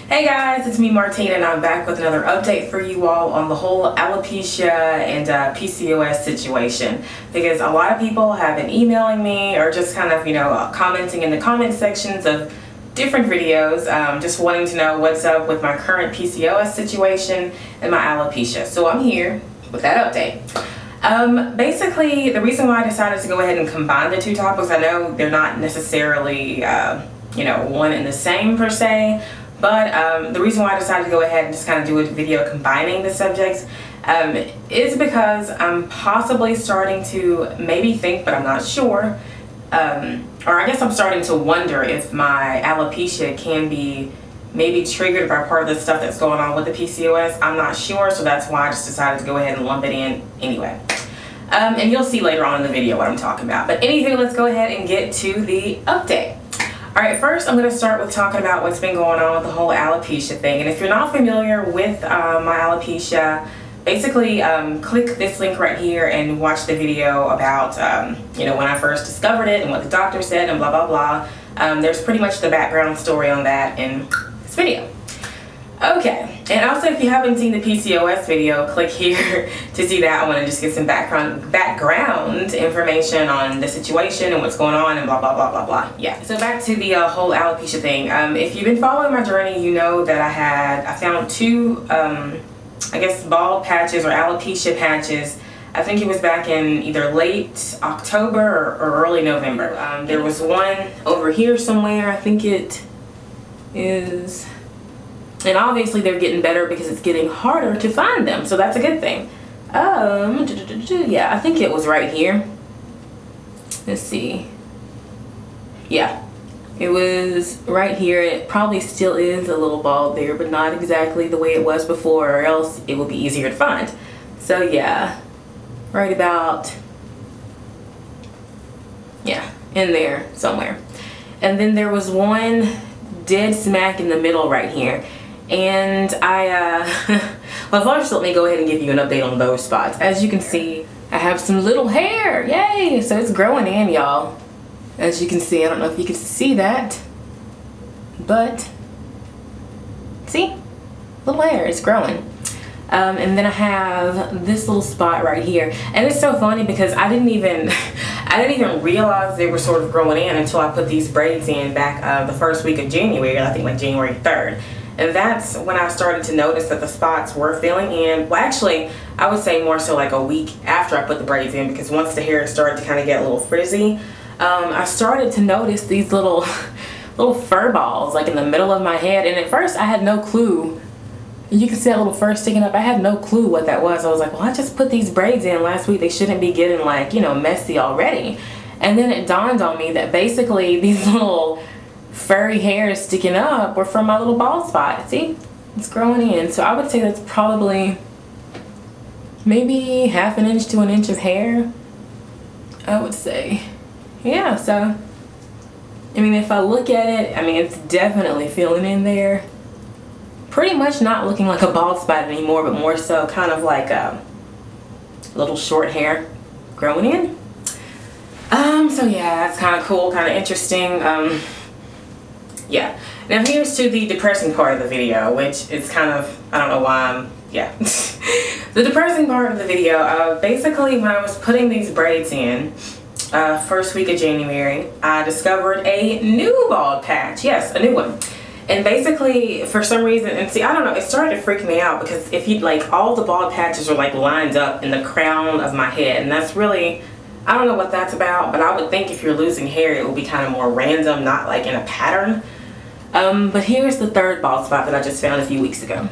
Hey guys, it's me Martina and I'm back with another update for you all on the whole alopecia and PCOS situation, because a lot of people have been emailing me or just kind of, commenting in the comment sections of different videos, just wanting to know what's up with my current PCOS situation and my alopecia. So I'm here with that update. Basically, the reason why I decided to go ahead and combine the two topics, I know they're not necessarily, one and the same per se, but the reason why I decided to go ahead and just kind of do a video combining the subjects is because I'm possibly starting to maybe think, but I'm not sure, or I guess I'm starting to wonder if my alopecia can be maybe triggered by part of the stuff that's going on with the PCOS. I'm not sure, so that's why I just decided to go ahead and lump it in anyway. And you'll see later on in the video what I'm talking about. But anywho, let's go ahead and get to the update. Alright, first I'm going to start with talking about what's been going on with the whole alopecia thing. And if you're not familiar with my alopecia, basically click this link right here and watch the video about when I first discovered it and what the doctor said and blah blah blah. There's pretty much the background story on that in this video. Okay, and also if you haven't seen the PCOS video, click here to see that one and just get some background information on the situation and what's going on and blah blah blah blah blah. Yeah, so back to the whole alopecia thing. If you've been following my journey, you know that I found two I guess bald patches or alopecia patches. I think it was back in either late October or early November. There was one over here somewhere, I think it is. And obviously they're getting better because it's getting harder to find them, so that's a good thing. Yeah, I think it was right here. Let's see. Yeah, it was right here. It probably still is a little bald there, but not exactly the way it was before, or else it would be easier to find. So yeah, right about, yeah, in there somewhere. And then there was one dead smack in the middle right here. And well, first let me go ahead and give you an update on those spots. As you can see, I have some little hair. Yay! So it's growing in, y'all. As you can see, I don't know if you can see that, but see, little hair, it's growing. And then I have this little spot right here, and it's so funny because I didn't even realize they were sort of growing in until I put these braids in back the first week of January. I think like January 3rd. And that's when I started to notice that the spots were filling in. Well, actually, I would say more so like a week after I put the braids in, because once the hair started to kind of get a little frizzy, I started to notice these little fur balls like in the middle of my head. And at first I had no clue. You can see that little fur sticking up. I had no clue what that was. I was like, well, I just put these braids in last week. They shouldn't be getting like, messy already. And then it dawned on me that basically these little furry hairs sticking up were from my little bald spot. See, it's growing in. So I would say that's probably maybe half an inch to an inch of hair, I would say. Yeah, so I mean, if I look at it, I mean, it's definitely filling in there. Pretty much not looking like a bald spot anymore, but more so kind of like a little short hair growing in. So yeah, that's kind of cool, kind of interesting. Yeah, now here's to the depressing part of the video, which is kind of, I don't know why I'm, yeah. The depressing part of the video, basically when I was putting these braids in, first week of January, I discovered a new bald patch. Yes, a new one. And basically, for some reason, and see, I don't know, it started to freak me out because if you, like, all the bald patches are like lined up in the crown of my head, and that's really, I don't know what that's about, but I would think if you're losing hair, it would be kind of more random, not like in a pattern. But here's the third bald spot that I just found a few weeks ago.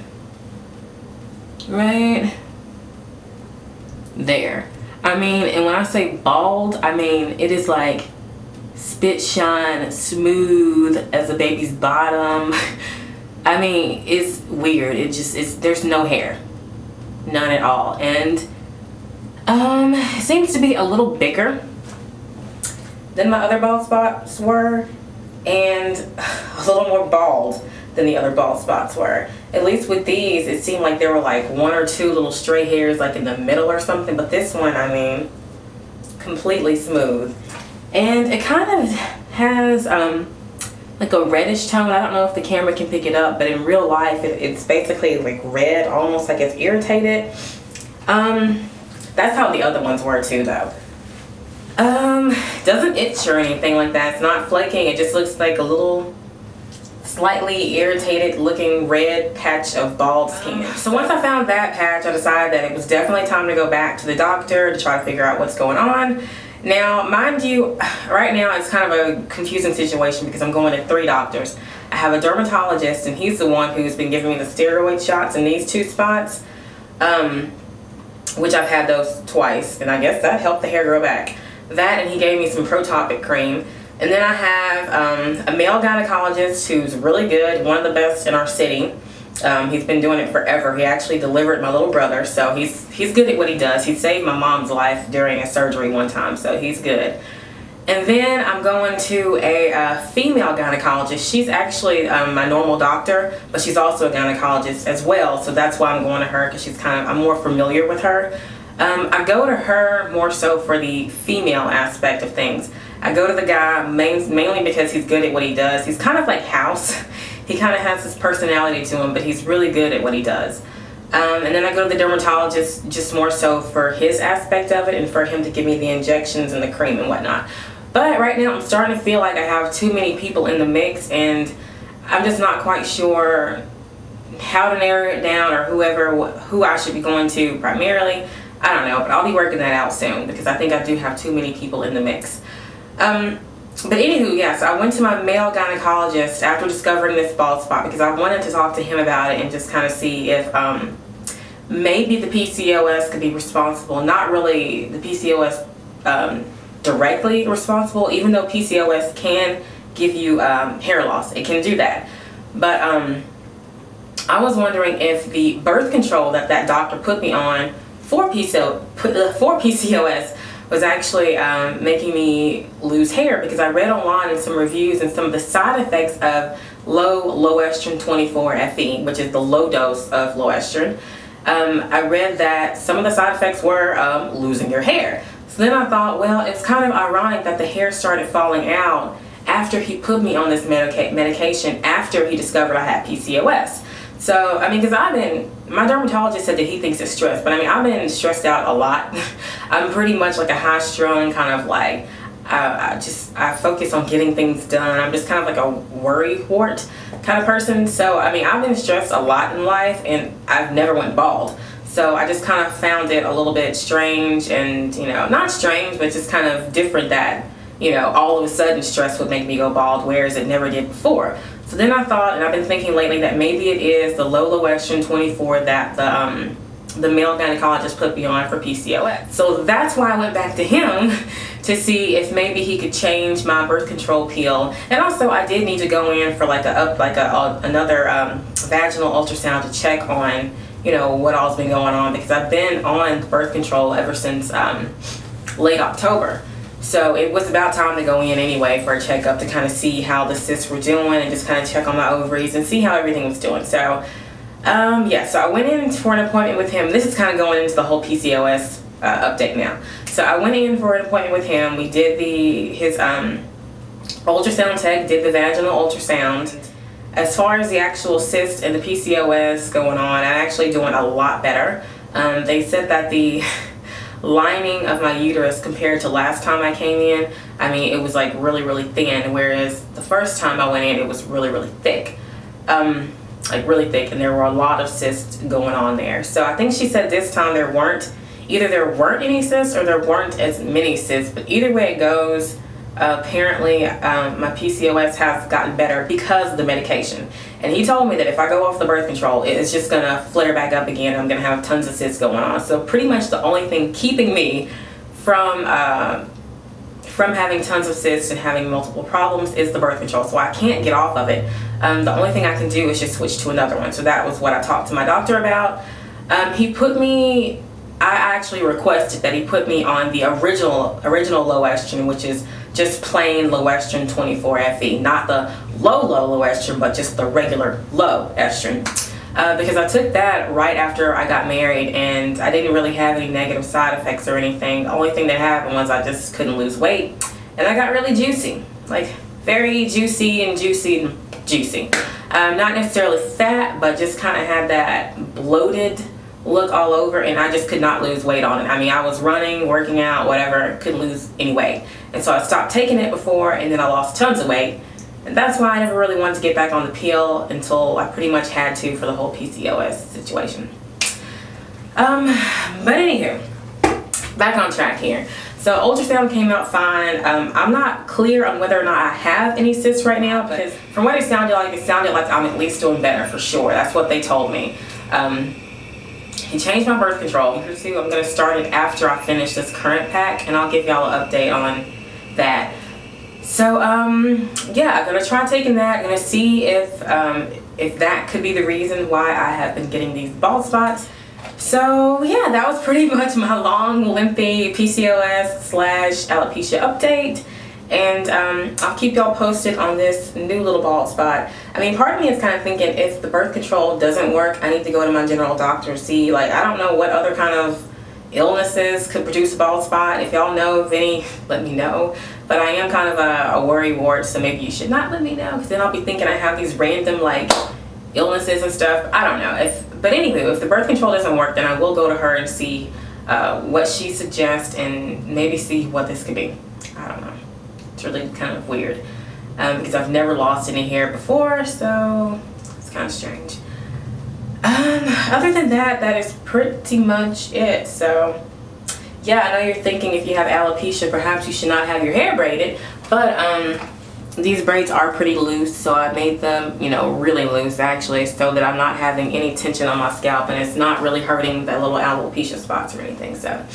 Right there. I mean, and when I say bald, I mean it is like spit shine, smooth as a baby's bottom. I mean, it's weird. It there's no hair, none at all, and it seems to be a little bigger than my other bald spots were, and a little more bald than the other bald spots were. At least with these, it seemed like there were like one or two little stray hairs like in the middle or something, but this one, I mean, completely smooth. And it kind of has like a reddish tone. I don't know if the camera can pick it up, but in real life it's basically like red, almost like it's irritated. That's how the other ones were too though. Doesn't itch or anything like that. It's not flaking. It just looks like a little slightly irritated looking red patch of bald skin. So once I found that patch, I decided that it was definitely time to go back to the doctor to try to figure out what's going on. Now, mind you, right now it's kind of a confusing situation because I'm going to 3 doctors. I have a dermatologist, and he's the one who's been giving me the steroid shots in these 2 spots, which I've had those twice, and I guess that helped the hair grow back. That, and he gave me some Protopic cream. And then I have a male gynecologist who's really good, one of the best in our city. He's been doing it forever. He actually delivered my little brother, so he's good at what he does. He saved my mom's life during a surgery one time, so he's good. And then I'm going to a female gynecologist. She's actually my normal doctor, but she's also a gynecologist as well, so that's why I'm going to her, because I'm more familiar with her. I go to her more so for the female aspect of things. I go to the guy mainly because he's good at what he does. He's kind of like House. He kind of has this personality to him, but he's really good at what he does. And then I go to the dermatologist just more so for his aspect of it and for him to give me the injections and the cream and whatnot. But right now I'm starting to feel like I have too many people in the mix, and I'm just not quite sure how to narrow it down or who I should be going to primarily. I don't know, but I'll be working that out soon because I think I do have too many people in the mix. But anywho, yeah, so I went to my male gynecologist after discovering this bald spot because I wanted to talk to him about it and just kind of see if maybe the PCOS could be responsible. Not really the PCOS directly responsible, even though PCOS can give you hair loss. It can do that. But I was wondering if the birth control that doctor put me on for PCOS was actually making me lose hair, because I read online in some reviews and some of the side effects of low estrogen 24-FE, which is the low dose of low estrogen. I read that some of the side effects were losing your hair. So then I thought, well, it's kind of ironic that the hair started falling out after he put me on this medication after he discovered I had PCOS. So, I mean, because my dermatologist said that he thinks it's stress, but I mean, I've been stressed out a lot. I'm pretty much like a high-strung kind of like, I focus on getting things done. I'm just kind of like a worry wart kind of person. So, I mean, I've been stressed a lot in life, and I've never went bald. So I just kind of found it a little bit strange and, you know, not strange, but just kind of different that, you know, all of a sudden stress would make me go bald, whereas it never did before. So then I thought, and I've been thinking lately, that maybe it is the low estrogen 24 that the male gynecologist put me on for PCOS. So that's why I went back to him to see if maybe he could change my birth control pill. And also I did need to go in for like another vaginal ultrasound to check on, you know, what all's been going on, because I've been on birth control ever since late October. So it was about time to go in anyway for a checkup to kind of see how the cysts were doing and just kind of check on my ovaries and see how everything was doing. So yeah, so I went in for an appointment with him. This is kind of going into the whole PCOS update now. So I went in for an appointment with him. We did his ultrasound tech, did the vaginal ultrasound. As far as the actual cyst and the PCOS going on, I'm actually doing a lot better. They said that the lining of my uterus compared to last time I came in, I mean, it was like really thin, whereas the first time I went in, it was really thick. Like really thick, and there were a lot of cysts going on there. So I think she said this time either there weren't any cysts or there weren't as many cysts, but either way it goes, apparently my PCOS has gotten better because of the medication. And he told me that if I go off the birth control, it's just gonna flare back up again. I'm gonna have tons of cysts going on. So pretty much the only thing keeping me from having tons of cysts and having multiple problems is the birth control. So I can't get off of it. The only thing I can do is just switch to another one. So that was what I talked to my doctor about. I actually requested that he put me on the original low estrogen, which is just plain low estrogen 24-FE, not the low estrogen, but just the regular low estrogen. Because I took that right after I got married, and I didn't really have any negative side effects or anything. The only thing that happened was I just couldn't lose weight, and I got really juicy, like very juicy and juicy. Not necessarily fat, but just kind of had that bloated look all over, and I just could not lose weight on it. I mean, I was running, working out, whatever, couldn't lose any weight. And so I stopped taking it before, and then I lost tons of weight. And that's why I never really wanted to get back on the pill until I pretty much had to for the whole PCOS situation. But anywho, back on track here. So ultrasound came out fine. I'm not clear on whether or not I have any cysts right now, because from what it sounded like I'm at least doing better for sure. That's what they told me. He changed my birth control. I'm going to start it after I finish this current pack, and I'll give y'all an update on that. So yeah, I'm going to try taking that. I'm going to see if that could be the reason why I have been getting these bald spots. So yeah, that was pretty much my long, lengthy PCOS/alopecia update. And I'll keep y'all posted on this new little bald spot. I mean, part of me is kind of thinking, if the birth control doesn't work, I need to go to my general doctor and see, like, I don't know what other kind of illnesses could produce a bald spot. If y'all know of any, let me know. But I am kind of a worry wart, so maybe you should not let me know, because then I'll be thinking I have these random, like, illnesses and stuff. I don't know. But anyway, if the birth control doesn't work, then I will go to her and see what she suggests, and maybe see what this could be. I don't know. It's really kind of weird, because I've never lost any hair before, so it's kind of strange. Other than that, that is pretty much it. So yeah, I know you're thinking, if you have alopecia, perhaps you should not have your hair braided, but these braids are pretty loose, so I made them, you know, really loose actually, so that I'm not having any tension on my scalp, and it's not really hurting the little alopecia spots or anything, so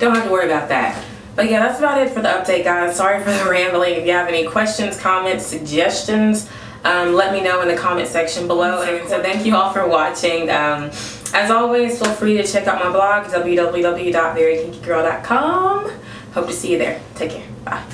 don't have to worry about that. But yeah, that's about it for the update, guys. Sorry for the rambling. If you have any questions, comments, suggestions, let me know in the comment section below. And so thank you all for watching. As always, feel free to check out my blog, www.verykinkygirl.com. Hope to see you there. Take care. Bye.